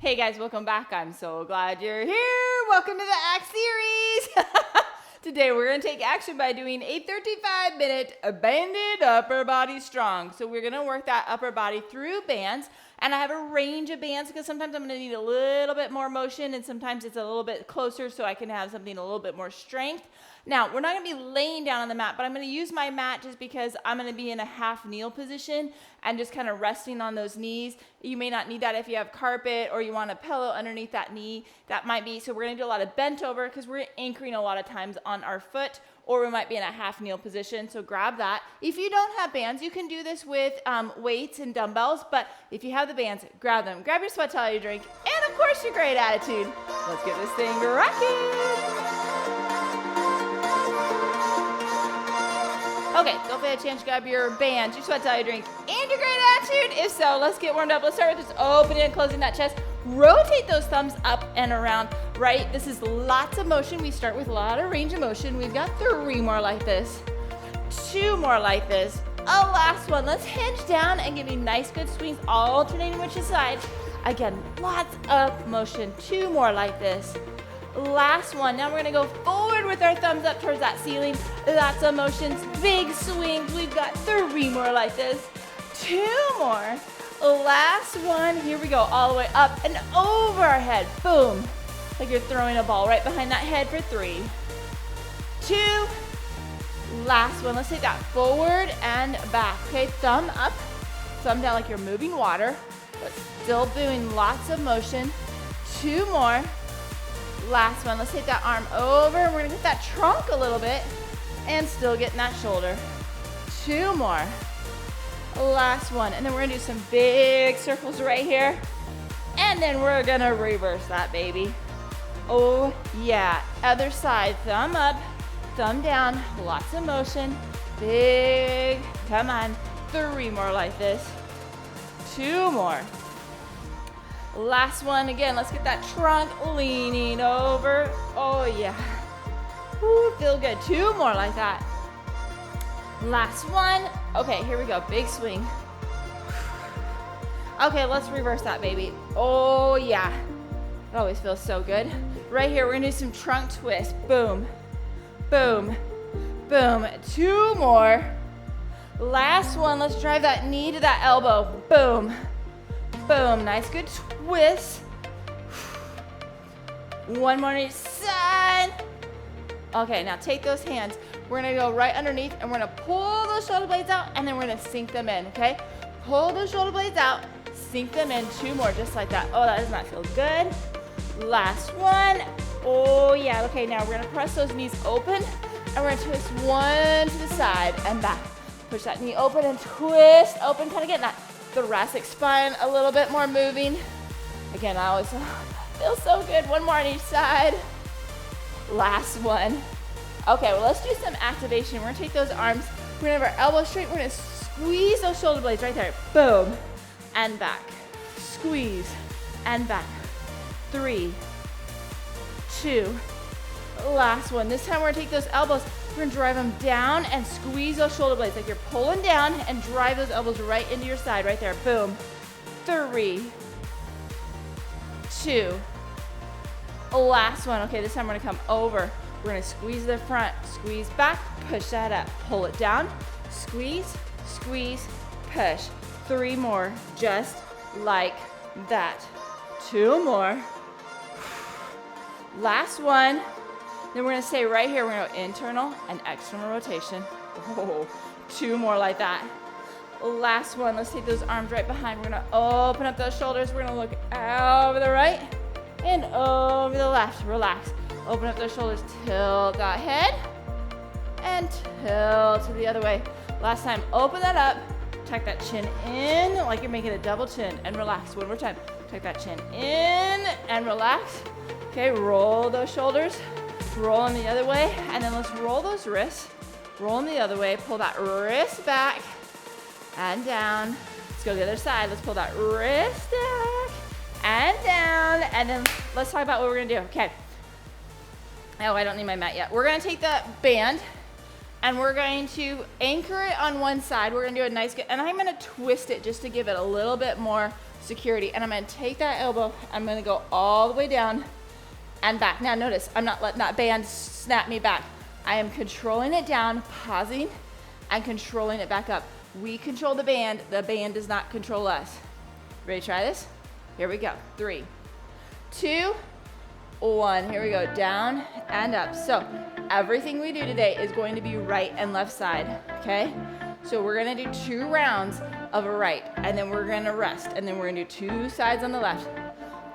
Hey guys, welcome back. I'm so glad you're here. Welcome to the ACT series. Today we're going to take action by doing a 35-minute banded upper body strong. So we're going to work that upper body through bands. And I have a range of bands because sometimes I'm going to need a little bit more motion and sometimes it's a little bit closer so I can have something a little bit more strength. Now, we're not going to be laying down on the mat, but I'm going to use my mat just because I'm going to be in a half kneel position and just kind of resting on those knees. You may not need that if you have carpet or you want a pillow underneath that knee. That might be, so we're going to do a lot of bent over because we're anchoring a lot of times on our foot, or we might be in a half kneel position, so grab that. If you don't have bands, you can do this with weights and dumbbells, but if you have the bands, grab them. Grab your sweat towel, your drink, and of course your great attitude. Let's get this thing rocking. Okay, don't forget a chance to grab your bands, your sweat towel, your drink, and your great attitude. If so, let's get warmed up. Let's start with just opening and closing that chest. Rotate those thumbs up and around, right? This is lots of motion. We start with a lot of range of motion. We've got 3 more like this, 2 more like this, a last one. Let's hinge down and give me nice good swings, alternating which side. Again, lots of motion. 2 more like this. Last one. Now we're gonna go forward with our thumbs up towards that ceiling. Lots of motions, big swings. We've got 3 more like this. 2 more. Last one. Here we go. All the way up and over our head. Boom. Like you're throwing a ball right behind that head for 3, 2. Last one. Let's take that forward and back. Okay, thumb up, thumb down like you're moving water, but still doing lots of motion. 2 more. Last one. Let's take that arm over and we're gonna get that trunk a little bit and still getting that shoulder. 2 more. Last one. And then we're gonna do some big circles right here. And then we're gonna reverse that baby. Oh yeah. Other side. Thumb up, thumb down. Lots of motion. Big. Come on. 3 more like this. 2 more. Last one. Again, let's get that trunk leaning over. Oh yeah. Ooh, feel good. 2 more like that. Last one. Okay, here we go. Big swing. Okay, let's reverse that baby. Oh yeah. It always feels so good. Right here, we're gonna do some trunk twist. Boom, boom, boom. 2 more. Last one. Let's drive that knee to that elbow. Boom, boom. Nice, good twist. 1 more on each side. Okay, now take those hands. We're gonna go right underneath and we're gonna pull those shoulder blades out and then we're gonna sink them in, okay? Pull those shoulder blades out, sink them in. 2 more, just like that. Oh, that does not feel good. Last one. Oh yeah, okay, now we're gonna press those knees open and we're gonna twist one to the side and back. Push that knee open and twist open, kind of getting that thoracic spine a little bit more moving. Again, I always feel so good. 1 more on each side. Last one. Okay, well, let's do some activation. We're gonna take those arms, we're gonna have our elbows straight, we're gonna squeeze those shoulder blades right there. Boom, and back. Squeeze, and back. 3, 2, last one. This time we're gonna take those elbows, we're gonna drive them down and squeeze those shoulder blades like you're pulling down and drive those elbows right into your side, right there. Boom. 3, 2, last one. Okay, this time we're gonna come over. We're gonna squeeze the front, squeeze back, push that up, pull it down, squeeze, squeeze, push. 3 more, just like that. 2 more. Last one. Then we're gonna stay right here. We're gonna go internal and external rotation. Oh, 2 more like that. Last one. Let's take those arms right behind. We're gonna open up those shoulders. We're gonna look over the right and over the left. Relax. Open up those shoulders, tilt that head, and tilt to the other way. Last time, open that up, tuck that chin in like you're making a double chin, and relax. 1 more time. Tuck that chin in and relax. Okay, roll those shoulders, roll them the other way, and then let's roll those wrists. Roll them the other way, pull that wrist back and down. Let's go to the other side. Let's pull that wrist back and down, and then let's talk about what we're gonna do. Okay. Oh, I don't need my mat yet. We're gonna take that band and we're going to anchor it on one side. We're gonna do a nice, and I'm gonna twist it just to give it a little bit more security. And I'm gonna take that elbow, I'm gonna go all the way down and back. Now notice, I'm not letting that band snap me back. I am controlling it down, pausing, and controlling it back up. We control the band does not control us. Ready to try this? Here we go. 3, 2, 1. Here we go, down and up. So everything we do today is going to be right and left side, okay? So we're gonna do 2 rounds of a right, and then we're gonna rest, and then we're gonna do 2 sides on the left.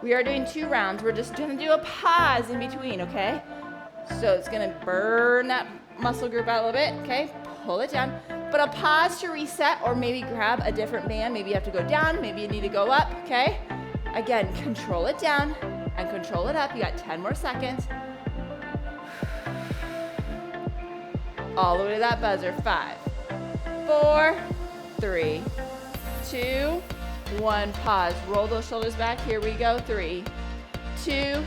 We are doing 2 rounds. We're just gonna do a pause in between, okay? So it's gonna burn that muscle group out a little bit, okay? Pull it down, but a pause to reset, or maybe grab a different band. Maybe you have to go down, maybe you need to go up, okay? Again, control it down and control it up. You got 10 more seconds. All the way to that buzzer. 5, 4, 3, 2, 1. Pause. Roll those shoulders back. Here we go. 3, 2,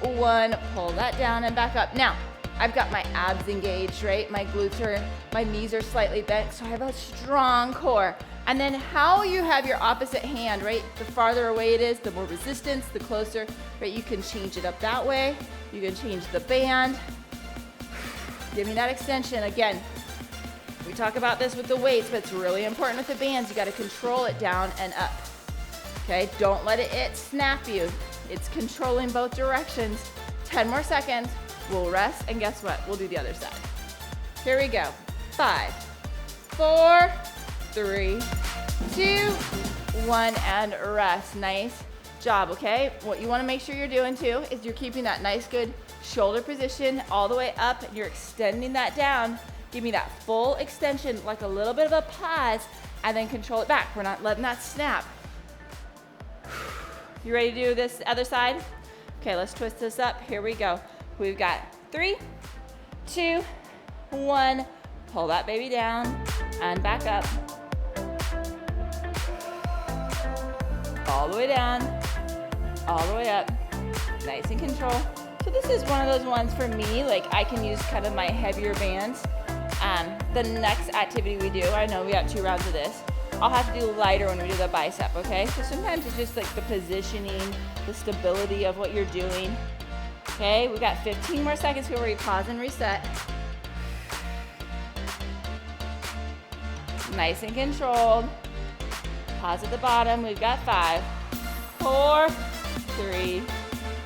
1. Pull that down and back up. Now, I've got my abs engaged, right? My glutes are, my knees are slightly bent, so I have a strong core. And then how you have your opposite hand, right? The farther away it is, the more resistance, the closer, right? You can change it up that way. You can change the band. Give me that extension. Again, we talk about this with the weights, but it's really important with the bands. You gotta control it down and up, okay? Don't let it snap you. It's controlling both directions. 10 more seconds. We'll rest, and guess what? We'll do the other side. Here we go. 5, 4, 3, 2, 1, and rest. Nice job, okay? What you wanna make sure you're doing too is you're keeping that nice, good shoulder position all the way up, and you're extending that down. Give me that full extension, like a little bit of a pause, and then control it back. We're not letting that snap. You ready to do this other side? Okay, let's twist this up. Here we go. We've got 3, 2, 1. Pull that baby down and back up. All the way down, all the way up. Nice and control. So this is one of those ones for me, like I can use kind of my heavier bands. The next activity we do, I know we got 2 rounds of this. I'll have to do lighter when we do the bicep, okay? So sometimes it's just like the positioning, the stability of what you're doing. Okay, we got 15 more seconds here where we pause and reset. Nice and controlled. Pause at the bottom. We've got 5, 4, 3,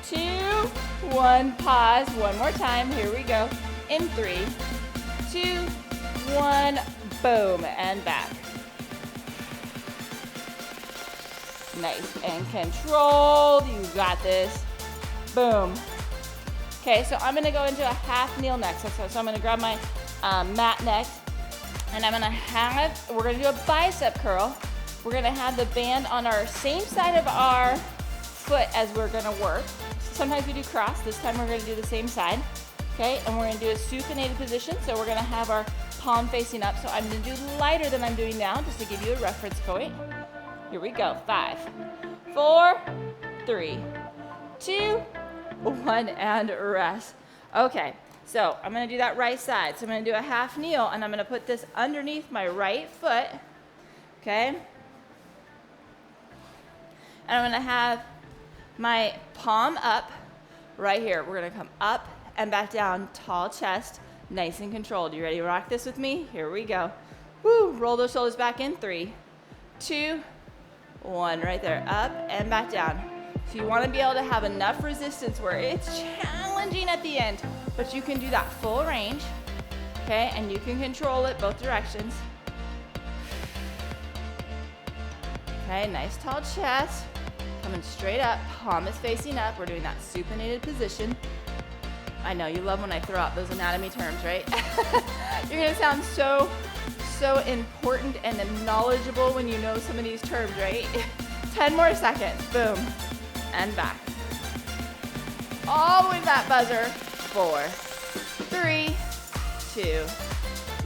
2, 1. Pause. One more time. Here we go. In 3, 2, 1. Boom. And back. Nice and controlled. You got this. Boom. Okay, so I'm gonna go into a half kneel next. So I'm gonna grab my mat next, and we're gonna do a bicep curl. We're gonna have the band on our same side of our foot as we're gonna work. Sometimes we do cross, this time we're gonna do the same side. Okay, and we're gonna do a supinated position. So we're gonna have our palm facing up. So I'm gonna do lighter than I'm doing now, just to give you a reference point. Here we go, 5, 4, 3, 2, 1, and rest. Okay, so I'm gonna do that right side. So I'm gonna do a half kneel, and I'm gonna put this underneath my right foot, okay? And I'm gonna have my palm up right here. We're gonna come up and back down, tall chest, nice and controlled. You ready to rock this with me? Here we go. Woo, roll those shoulders back in. 3, 2, 1, right there, up and back down. So you want to be able to have enough resistance where it's challenging at the end, but you can do that full range, okay? And you can control it both directions. Okay, nice tall chest, coming straight up, palm is facing up. We're doing that supinated position. I know you love when I throw out those anatomy terms, right? You're gonna sound so important and knowledgeable when you know some of these terms, right? 10 more seconds, boom, and back. All the way to that buzzer. 4, 3, 2,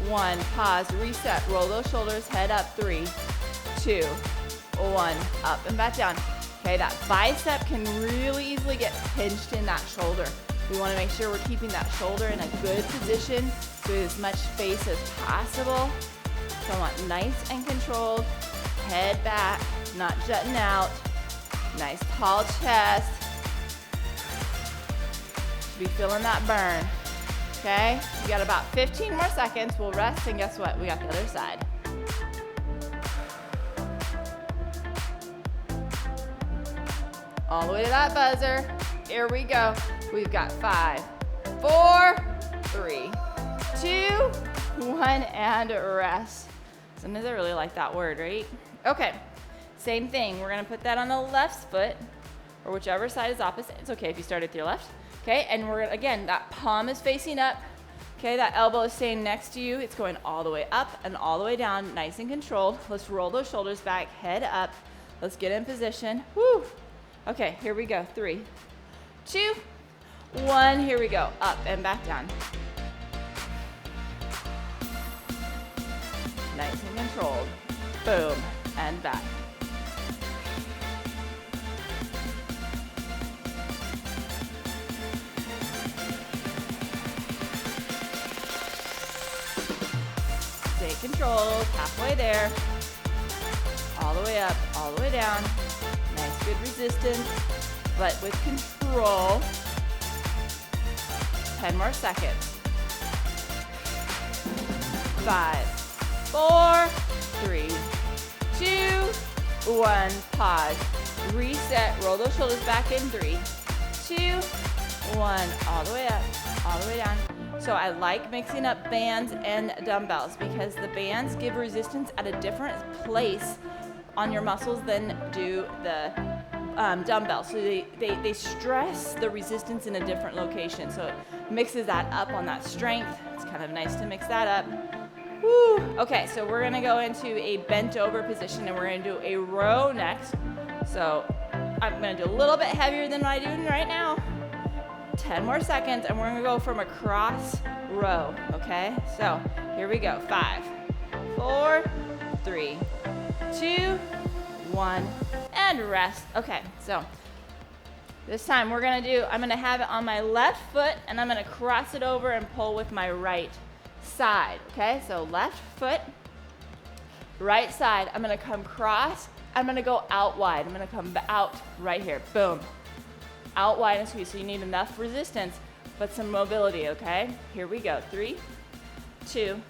1. Pause, reset, roll those shoulders, head up. 3, 2, 1, up and back down. Okay, that bicep can really easily get pinched in that shoulder. We want to make sure we're keeping that shoulder in a good position with as much space as possible. So I want nice and controlled, head back, not jutting out. Nice tall chest. Should be feeling that burn. Okay, we got about 15 more seconds. We'll rest, and guess what? We got the other side. All the way to that buzzer. Here we go. We've got 5, 4, 3, 2, 1, and rest. Sometimes I really like that word, right? Okay, same thing. We're gonna put that on the left foot, or whichever side is opposite. It's okay if you start with your left. Okay, and we're, again, that palm is facing up. Okay, that elbow is staying next to you. It's going all the way up and all the way down, nice and controlled. Let's roll those shoulders back, head up. Let's get in position. Woo! Okay, here we go. 3, 2, 1. Here we go. Up and back down. Nice and controlled. Boom, and back. Stay controlled, halfway there. All the way up, all the way down. Nice, good resistance, but with control. 10 more seconds. 5, 4, 3, 2, 1. Pause. Reset. Roll those shoulders back in. 3, 2, 1. All the way up, all the way down. So I like mixing up bands and dumbbells because the bands give resistance at a different place on your muscles than do the dumbbells. So they stress the resistance in a different location. So it mixes that up on that strength. It's kind of nice to mix that up. Woo. Okay, so we're gonna go into a bent over position and we're gonna do a row next. So I'm gonna do a little bit heavier than what I'm doing right now. 10 more seconds and we're gonna go from a cross row, okay? So here we go, 5, 4, 3, 2, 1, and rest. Okay, so this time we're gonna do, I'm gonna have it on my left foot and I'm gonna cross it over and pull with my right side, okay? So left foot, right side, I'm gonna come cross, I'm gonna go out wide. I'm gonna come out right here, boom. Out wide and squeeze, so you need enough resistance, but some mobility, okay? Here we go, 3, 2,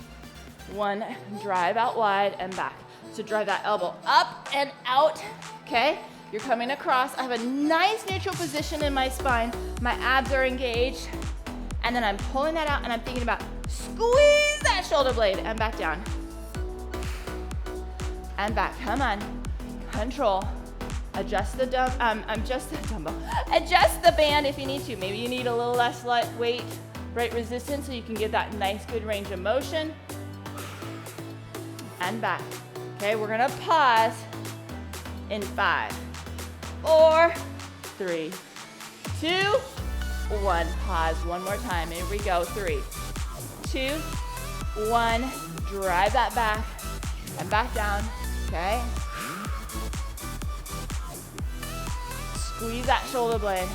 1, drive out wide and back. So drive that elbow up and out, okay? You're coming across. I have a nice neutral position in my spine. My abs are engaged. And then I'm pulling that out and I'm thinking about squeeze that shoulder blade and back down. And back, come on. Control. Adjust the dumbbell. Adjust the band if you need to. Maybe you need a little less light weight, right resistance so you can get that nice good range of motion. And back. Okay, we're gonna pause in 5, 4, 3, 2, 1. Pause one more time. Here we go. 3, 2, 1. Drive that back and back down. Okay. Squeeze that shoulder blade.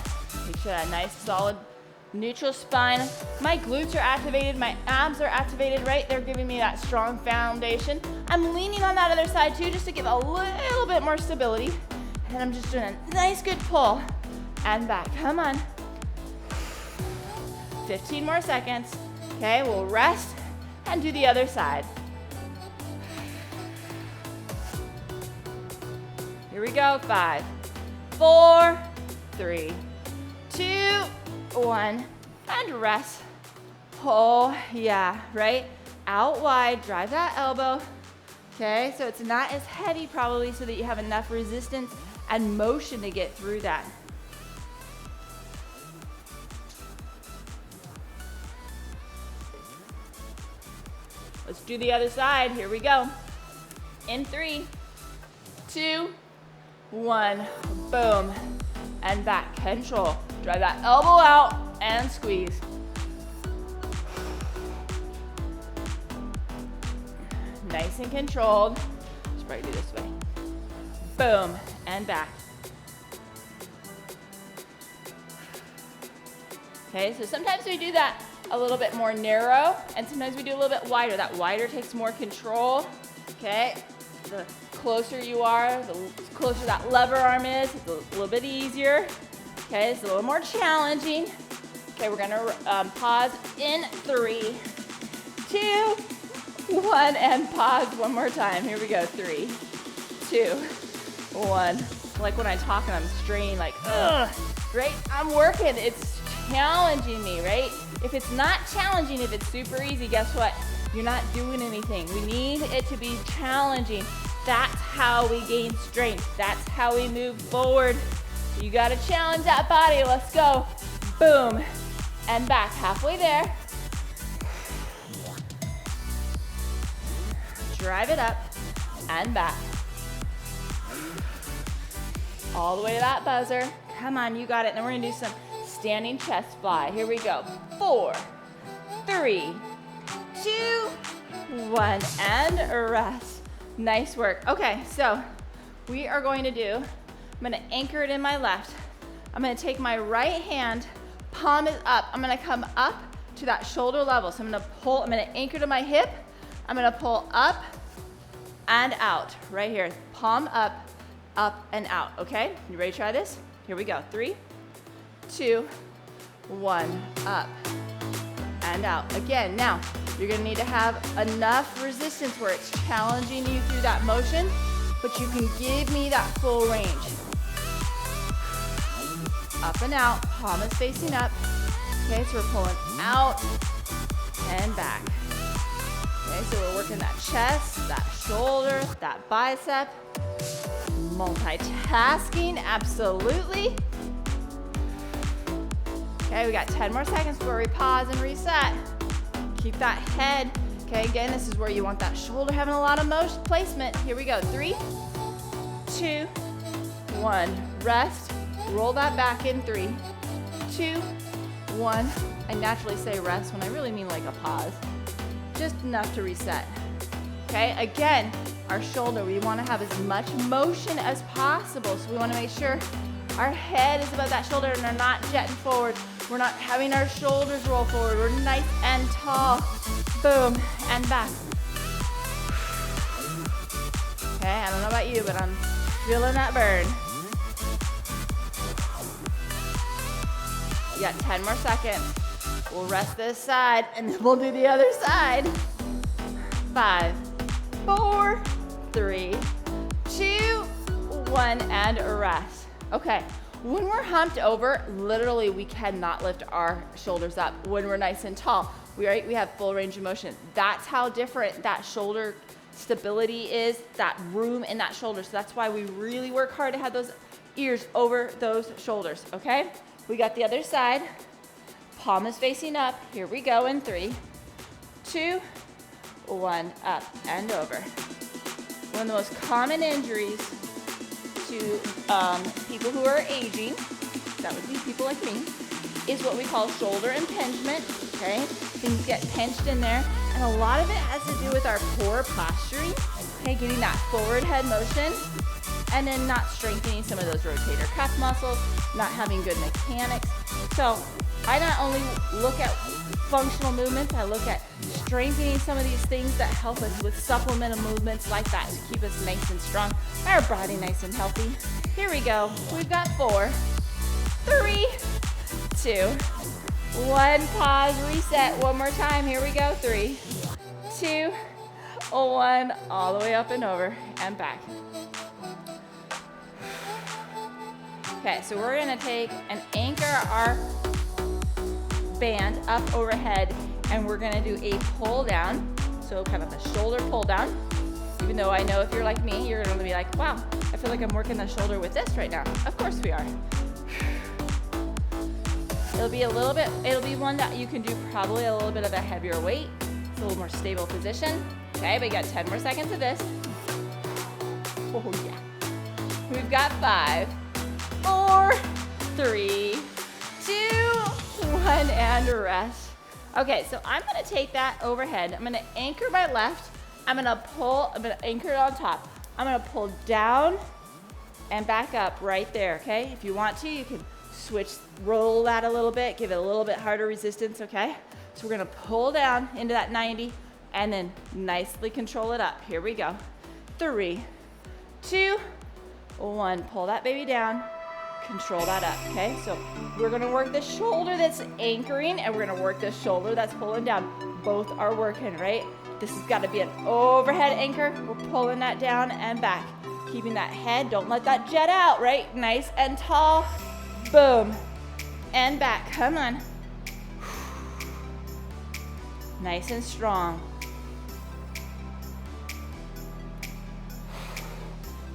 Make sure that nice solid neutral spine. My glutes are activated, my abs are activated, right? They're giving me that strong foundation. I'm leaning on that other side too, just to give a little bit more stability. And I'm just doing a nice good pull and back. Come on. 15 more seconds. Okay, we'll rest and do the other side. Here we go. 5, 4, 3, 2, 1, and rest. Oh, yeah, right? Out wide, drive that elbow. Okay, so it's not as heavy probably so that you have enough resistance and motion to get through that. Let's do the other side. Here we go. In 3, 2, 1, boom, and back. Control. Drive that elbow out and squeeze. Nice and controlled. Let's probably do this way. Boom, and back. Okay, so sometimes we do that a little bit more narrow, and sometimes we do a little bit wider. That wider takes more control, okay? The closer you are, the closer that lever arm is, it's a little bit easier. Okay, it's a little more challenging. Okay, we're gonna pause in 3, 2, 1, and pause one more time. Here we go, 3, 2, 1. Like when I talk and I'm straining, like, ugh, right? I'm working, it's challenging me, right? If it's not challenging, if it's super easy, guess what? You're not doing anything. We need it to be challenging. That's how we gain strength. That's how we move forward. You gotta challenge that body. Let's go. Boom. And back, halfway there. Drive it up and back. All the way to that buzzer. Come on, you got it. Then we're gonna do some standing chest fly. Here we go. 4, 3, 2, 1, and rest. Nice work. Okay, so we are going to do, I'm gonna anchor it in my left. I'm gonna take my right hand, palm is up. I'm gonna come up to that shoulder level. So I'm gonna anchor to my hip. I'm gonna pull up and out, right here. Palm up and out, okay? You ready to try this? Here we go. 3, 2, 1, up and out. Again, now, you're gonna need to have enough resistance where it's challenging you through that motion, but you can give me that full range. Up and out, palm is facing up. Okay, so we're pulling out and back. Okay, so we're working that chest, that shoulder, that bicep. Multitasking, absolutely. Okay, we got 10 more seconds before we pause and reset. Keep that head. Okay, again, this is where you want that shoulder having a lot of motion placement. Here we go. 3, 2, 1. Rest. Roll that back in. 3, 2, 1. I naturally say rest when I really mean like a pause. Just enough to reset. Okay, again, our shoulder, we want to have as much motion as possible. So we want to make sure our head is above that shoulder and they're not jetting forward. We're not having our shoulders roll forward. We're nice and tall. Boom, and back. Okay, I don't know about you, but I'm feeling that burn. You got 10 more seconds. We'll rest this side and then we'll do the other side. 5, 4, 3, 2, 1, and rest. Okay, when we're humped over, literally we cannot lift our shoulders up. When we're nice and tall, we have full range of motion. That's how different that shoulder stability is, that room in that shoulder. So that's why we really work hard to have those ears over those shoulders, okay? We got the other side. Palm is facing up. Here we go in 3, 2, 1, up and over. One of the most common injuries to people who are aging, that would be people like me, is what we call shoulder impingement, okay? Things get pinched in there, and a lot of it has to do with our poor posturing, okay? Getting that forward head motion, and then not strengthening some of those rotator cuff muscles, not having good mechanics. So I not only look at functional movements, I look at strengthening some of these things that help us with supplemental movements like that to keep us nice and strong, our body nice and healthy. Here we go. We've got 4, 3, 2, 1. Pause, reset. One more time. Here we go. 3, 2, 1. All the way up and over and back. Okay, so we're gonna take and anchor our band up overhead, and we're gonna do a pull down, so kind of a shoulder pull down. Even though I know if you're like me, you're gonna be like, wow, I feel like I'm working the shoulder with this right now. Of course we are. It'll be one that you can do probably a little bit of a heavier weight. It's a little more stable position. Okay, but you got 10 more seconds of this. Oh yeah. We've got 5, 4, 3, 2, 1, and rest. Okay, so I'm gonna take that overhead. I'm gonna anchor my left. I'm gonna anchor it on top. I'm gonna pull down and back up right there, okay? If you want to, you can roll that a little bit, give it a little bit harder resistance, okay? So we're gonna pull down into that 90 and then nicely control it up. Here we go. 3, 2, 1. Pull that baby down. Control that up, okay? So we're gonna work the shoulder that's anchoring, and we're gonna work the shoulder that's pulling down. Both are working, right? This has gotta be an overhead anchor. We're pulling that down and back. Keeping that head, don't let that jet out, right? Nice and tall. Boom. And back, come on. Nice and strong.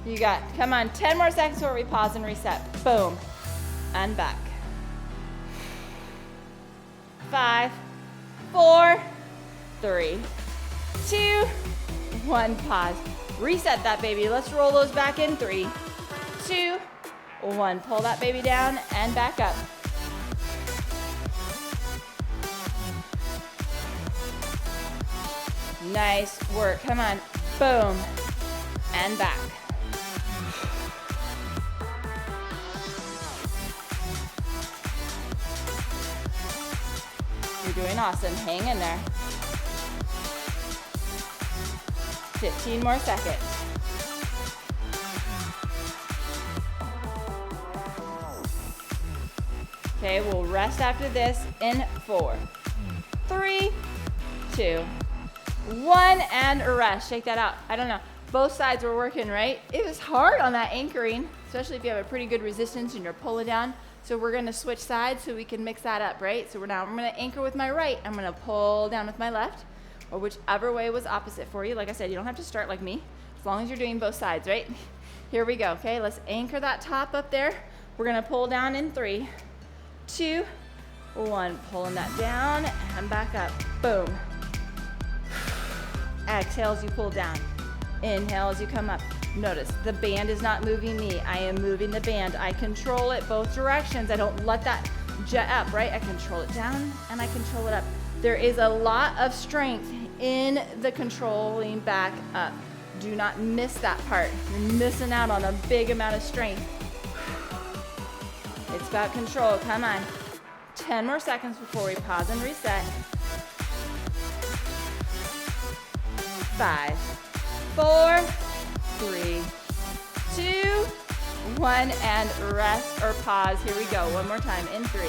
You got, come on, 10 more seconds before we pause and reset. Boom. And back. 5, 4, 3, 2, 1. Pause. Reset that baby. Let's roll those back in. 3, 2, 1. Pull that baby down and back up. Nice work. Come on. Boom. And back. You're doing awesome. Hang in there. 15 more seconds. Okay, we'll rest after this in 4, 3, 2, 1, and rest. Shake that out. I don't know. Both sides were working, right? It was hard on that anchoring, especially if you have a pretty good resistance and you're pulling down. So we're gonna switch sides so we can mix that up, right? So I'm gonna anchor with my right. I'm gonna pull down with my left, or whichever way was opposite for you. Like I said, you don't have to start like me, as long as you're doing both sides, right? Here we go, okay? Let's anchor that top up there. We're gonna pull down in 3, 2, 1. Pulling that down and back up. Boom. Exhale as you pull down. Inhale as you come up. Notice the band is not moving me. I am moving the band. I control it both directions. I don't let that jet up, right? I control it down and I control it up. There is a lot of strength in the controlling back up. Do not miss that part. You're missing out on a big amount of strength. It's about control. Come on. 10 more seconds before we pause and reset. 5, 4, 3, 2, 1, and rest or pause. Here we go. One more time. In 3,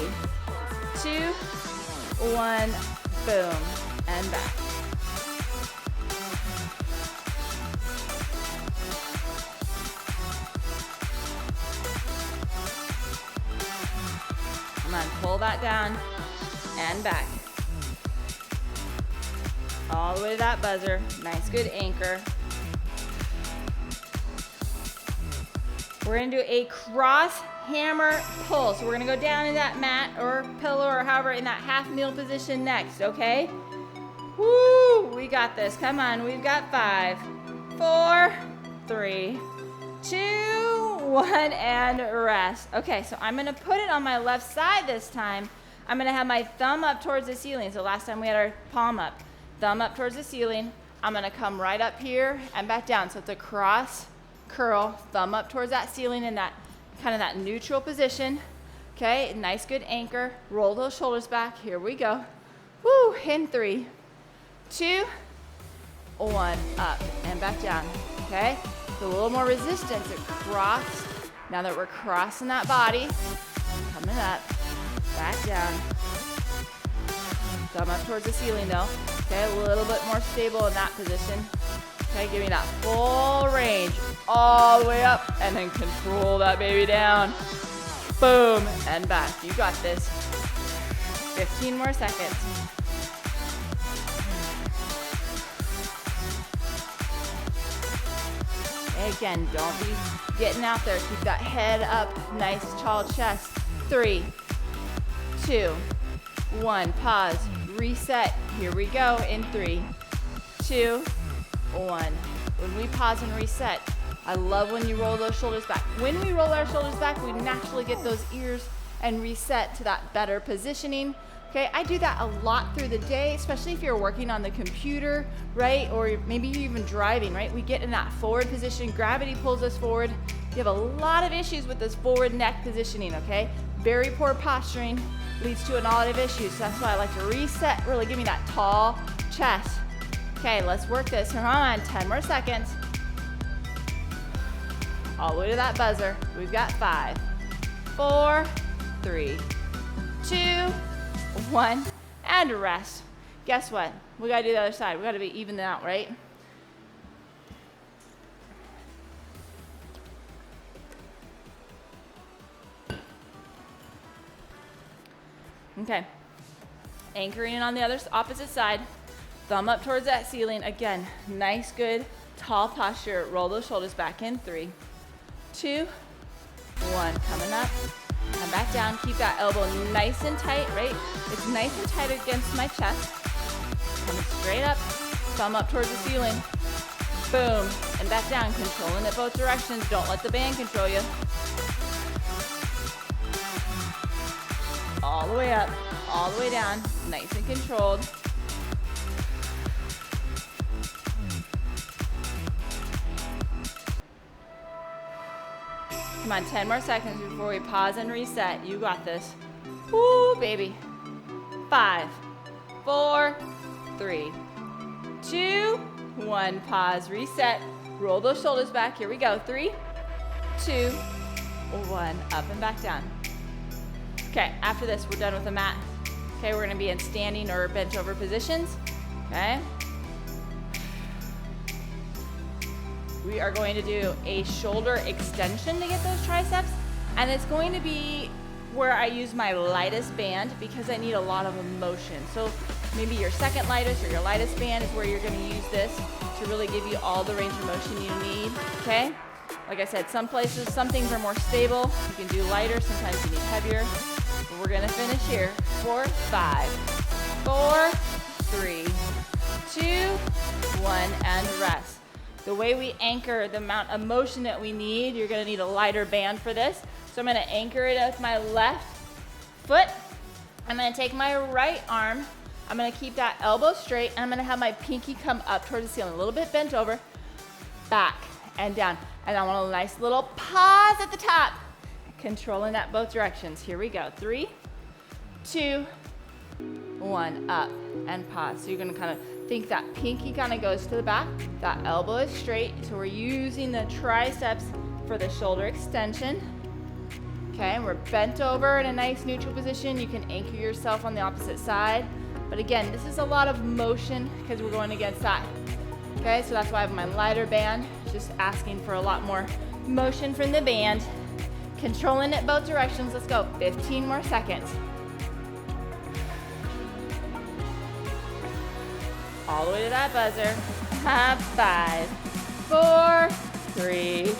2, 1, boom, and back. Come on, pull that down and back. All the way to that buzzer. Nice, good anchor. We're gonna do a cross hammer pull. So we're gonna go down in that mat or pillow or however in that half kneel position next, okay? Woo, we got this. Come on, we've got 5, 4, 3, 2, 1, and rest. Okay, so I'm gonna put it on my left side this time. I'm gonna have my thumb up towards the ceiling. So last time we had our palm up. Thumb up towards the ceiling. I'm gonna come right up here and back down. So it's a cross curl, thumb up towards that ceiling in that kind of that neutral position. Okay, nice good anchor. Roll those shoulders back. Here we go. Woo, in 3, 2, 1, up and back down. Okay, so a little more resistance across. Now that we're crossing that body, coming up, back down. Thumb up towards the ceiling though. Okay, a little bit more stable in that position. Okay, give me that full range all the way up and then control that baby down. Boom, and back. You got this. 15 more seconds. Again, don't be getting out there. Keep that head up, nice tall chest. 3, 2, 1, pause, reset. Here we go in 3, 2, 1. When we pause and reset, I love when you roll those shoulders back. When we roll our shoulders back, we naturally get those ears and reset to that better positioning. Okay, I do that a lot through the day, especially if you're working on the computer, right? Or maybe you're even driving, right? We get in that forward position, gravity pulls us forward. You have a lot of issues with this forward neck positioning, okay? Very poor posturing leads to a lot of issues. So that's why I like to reset, really give me that tall chest. Okay, let's work this. Come on, 10 more seconds. All the way to that buzzer. We've got 5, 4, 3, 2, 1, and rest. Guess what? We gotta do the other side. We gotta be even out, right? Okay. Anchoring in on the other opposite side. Thumb up towards that ceiling. Again, nice, good, tall posture. Roll those shoulders back in. 3, 2, 1. Coming up. Come back down. Keep that elbow nice and tight, right? It's nice and tight against my chest. Coming straight up. Thumb up towards the ceiling. Boom. And back down. Controlling it both directions. Don't let the band control you. All the way up. All the way down. Nice and controlled. Come on, 10 more seconds before we pause and reset. You got this. Woo, baby. 5, 4, 3, 2, 1. Pause, reset. Roll those shoulders back. Here we go. 3, 2, 1. Up and back down. Okay, after this, we're done with the mat. Okay, we're gonna be in standing or bent over positions. Okay. We are going to do a shoulder extension to get those triceps, and it's going to be where I use my lightest band because I need a lot of motion. So maybe your second lightest or your lightest band is where you're going to use this to really give you all the range of motion you need, okay? Like I said, some places, some things are more stable. You can do lighter, sometimes you need heavier. But we're going to finish here. 4, 5, 4, 3, 2, 1, and rest. The way we anchor the amount of motion that we need, you're gonna need a lighter band for this. So I'm gonna anchor it with my left foot. I'm gonna take my right arm. I'm gonna keep that elbow straight, and I'm gonna have my pinky come up towards the ceiling, a little bit bent over, back and down. And I want a nice little pause at the top, controlling that both directions. Here we go. 3, 2, 1, up and pause. So you're gonna kind of think that pinky kind of goes to the back, that elbow is straight, so we're using the triceps for the shoulder extension. Okay, and we're bent over in a nice neutral position. You can anchor yourself on the opposite side, but again, this is a lot of motion because we're going against that. Okay, so that's why I have my lighter band, just asking for a lot more motion from the band. Controlling it both directions. Let's go. 15 more seconds. All the way to that buzzer. 5, 4, 3,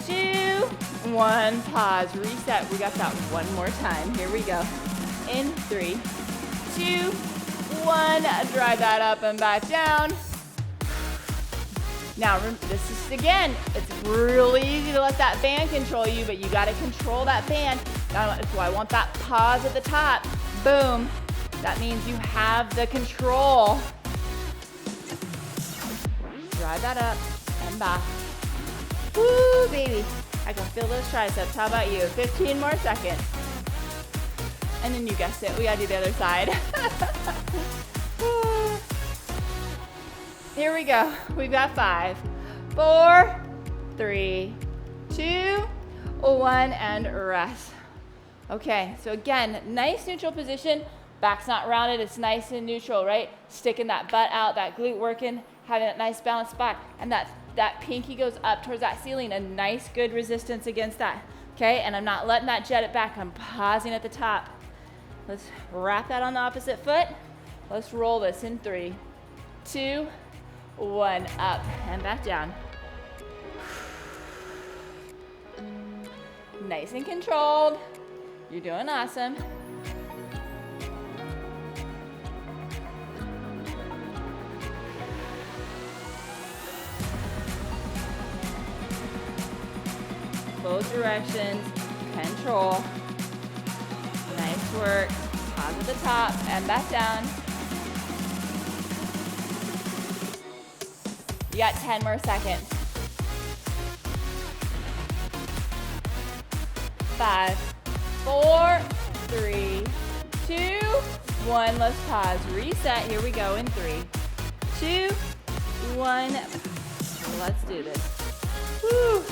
2, 1. Pause, reset. We got that one more time. Here we go. In 3, 2, 1. Drive that up and back down. Now, this is, again, it's really easy to let that band control you, but you got to control that band. So I want that pause at the top. Boom. That means you have the control. Drive that up and back. Woo, baby. I can feel those triceps. How about you? 15 more seconds. And then you guessed it, we gotta do the other side. Here we go. We've got 5, 4, 3, 2, 1, and rest. Okay, so again, nice neutral position. Back's not rounded, it's nice and neutral, right? Sticking that butt out, that glute working, having that nice balanced spot, and that pinky goes up towards that ceiling, a nice good resistance against that, okay? And I'm not letting that jet it back, I'm pausing at the top. Let's wrap that on the opposite foot. Let's roll this in 3, 2, 1, up and back down. Nice and controlled. You're doing awesome. Both directions, control. Nice work. Pause at the top and back down. You got 10 more seconds. 5, 4, 3, 2, 1. Let's pause. Reset. Here we go in 3, 2, 1. Let's do this. Woo.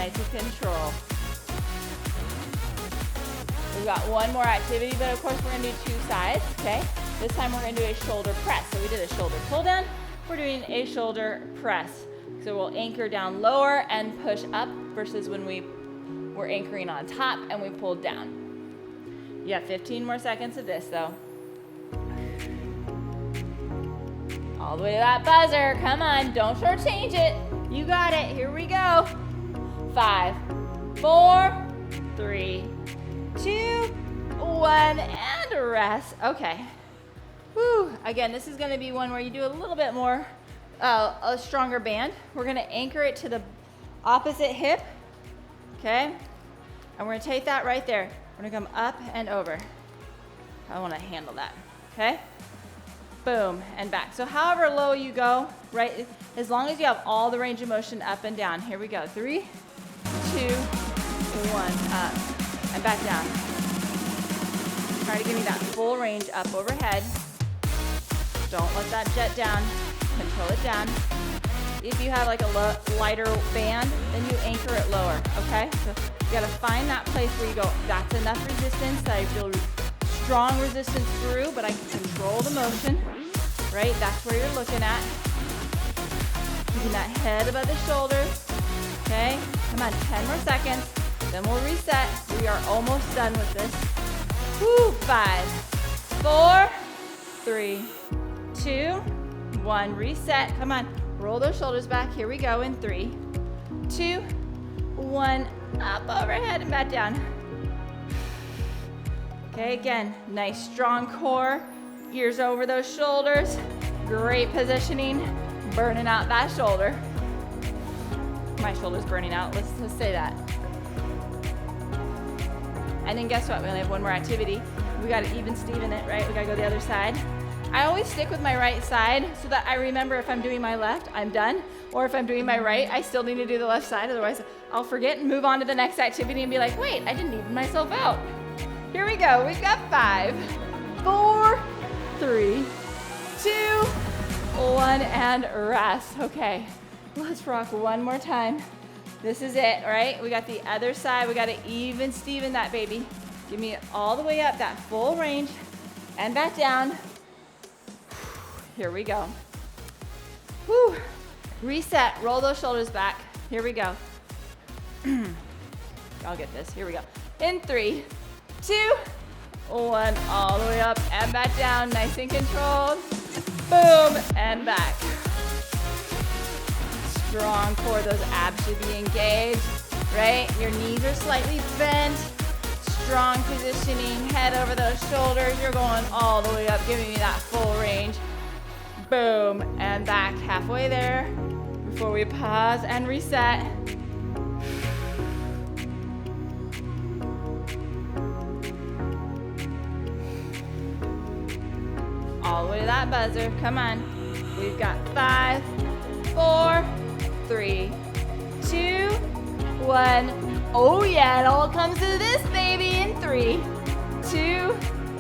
nice and control. We've got one more activity, but of course we're gonna do two sides, okay? This time we're gonna do a shoulder press. So we did a shoulder pull down, we're doing a shoulder press. So we'll anchor down lower and push up versus when we were anchoring on top and we pulled down. You have 15 more seconds of this though. All the way to that buzzer, come on, don't shortchange it. You got it, here we go. 5, 4, 3, 2, 1, and rest. Okay. Whew. Again, this is gonna be one where you do a little bit more, a stronger band. We're gonna anchor it to the opposite hip, okay? And we're gonna take that right there. We're gonna come up and over. I wanna handle that, okay? Boom, and back. So however low you go, right, as long as you have all the range of motion up and down. Here we go, 3, 2, 1, up, and back down. Try to give me that full range up overhead. Don't let that jet down, control it down. If you have like a lighter band, then you anchor it lower, okay? So you gotta find that place where you go, that's enough resistance that I feel strong resistance through, but I can control the motion, right? That's where you're looking at. Keeping that head above the shoulders, okay? Come on, 10 more seconds, then we'll reset. We are almost done with this. Woo, 5, 4, 3, 2, 1, reset. Come on, roll those shoulders back. Here we go in 3, 2, 1, up overhead and back down. Okay, again, nice strong core, ears over those shoulders. Great positioning, burning out that shoulder. My shoulder's burning out, let's say that. And then guess what, we only have one more activity. We gotta even Steven it, right? We gotta go the other side. I always stick with my right side so that I remember if I'm doing my left, I'm done. Or if I'm doing my right, I still need to do the left side, otherwise I'll forget and move on to the next activity and be like, wait, I didn't even myself out. Here we go, we've got 5, 4, 3, 2, 1, and rest. Okay, let's rock one more time. This is it, right? We got the other side, we gotta even Steven that baby. Give me all the way up, that full range, and back down. Here we go. Whew. Reset, roll those shoulders back. Here we go. I'll get this, here we go. In 3, 2, 1, all the way up and back down, nice and controlled. Boom, and back. Strong core, those abs should be engaged, right? Your knees are slightly bent. Strong positioning, head over those shoulders. You're going all the way up, giving me that full range. Boom, and back halfway there before we pause and reset. All the way to that buzzer, come on. We've got 5, 4, 3, 2, 1. Oh yeah, it all comes to this baby in 3, 2,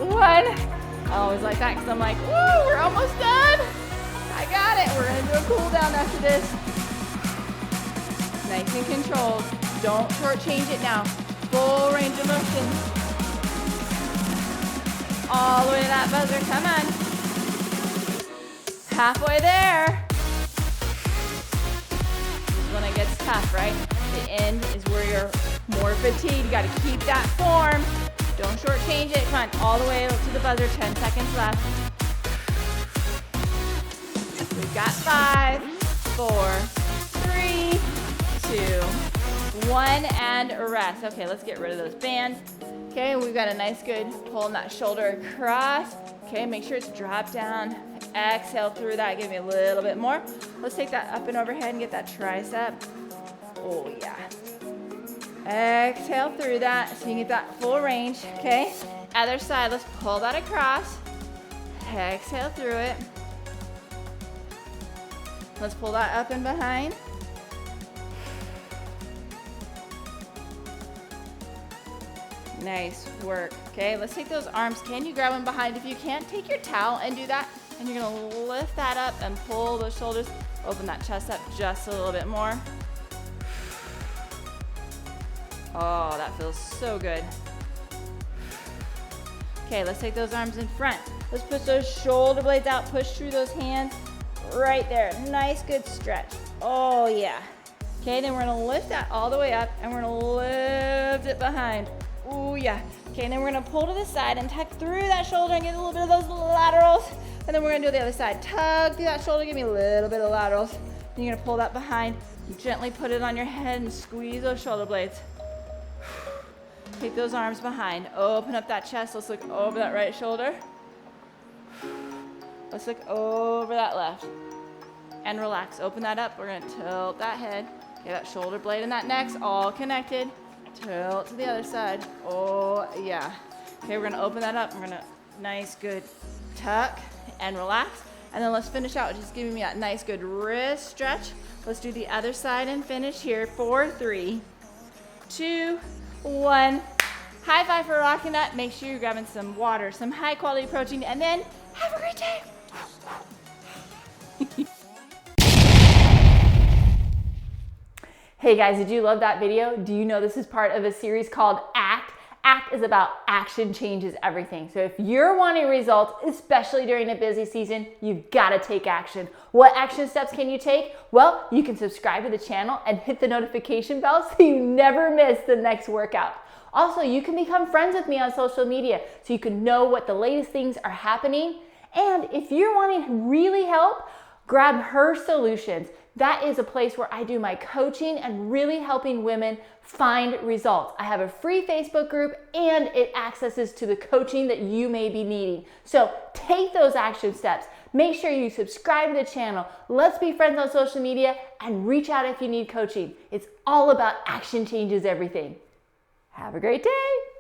1. I always like that because I'm like, woo, we're almost done. I got it. We're gonna do a cool down after this. Nice and controlled. Don't shortchange it now. Full range of motion. All the way to that buzzer, come on. Halfway there. This is when it gets tough, right? The end is where you're more fatigued. You gotta keep that form. Don't shortchange it. Come on, all the way to the buzzer. 10 seconds left. We've got 5, 4, 3, 2, 1, and rest. Okay, let's get rid of those bands. Okay, we've got a nice good pulling that shoulder across. Okay, make sure it's dropped down. Exhale through that, give me a little bit more. Let's take that up and overhead and get that tricep. Oh yeah. Exhale through that so you can get that full range, okay? Other side, let's pull that across. Exhale through it. Let's pull that up and behind. Nice work, okay? Let's take those arms. Can you grab them behind? If you can't, take your towel and do that. And you're gonna lift that up and pull those shoulders. Open that chest up just a little bit more. Oh, that feels so good. Okay, let's take those arms in front. Let's push those shoulder blades out, push through those hands right there. Nice, good stretch. Oh yeah. Okay, then we're gonna lift that all the way up and we're gonna lift it behind. Oh yeah. Okay, and then we're gonna pull to the side and tuck through that shoulder and get a little bit of those laterals. And then we're gonna do the other side. Tug through that shoulder, give me a little bit of laterals. Then you're gonna pull that behind. Gently put it on your head and squeeze those shoulder blades. Take those arms behind. Open up that chest. Let's look over that right shoulder. Let's look over that left. And relax. Open that up. We're going to tilt that head. Okay, that shoulder blade and that neck's all connected. Tilt to the other side. Oh, yeah. Okay, we're going to open that up. We're going to, nice, good tuck and relax. And then let's finish out just giving me that nice, good wrist stretch. Let's do the other side and finish here. 4, 3, 2, 1. High five for rocking that. Make sure you're grabbing some water, some high quality protein, and then have a great day. Hey guys, did you love that video? Do you know this is part of a series called ACT? ACT is about action changes everything. So if you're wanting results, especially during a busy season, you've got to take action. What action steps can you take? Well, you can subscribe to the channel and hit the notification bell so you never miss the next workout. Also, you can become friends with me on social media so you can know what the latest things are happening. And if you're wanting really help, grab Her Solutions. That is a place where I do my coaching and really helping women find results. I have a free Facebook group and it accesses to the coaching that you may be needing. So take those action steps. Make sure you subscribe to the channel. Let's be friends on social media and reach out if you need coaching. It's all about action changes everything. Have a great day.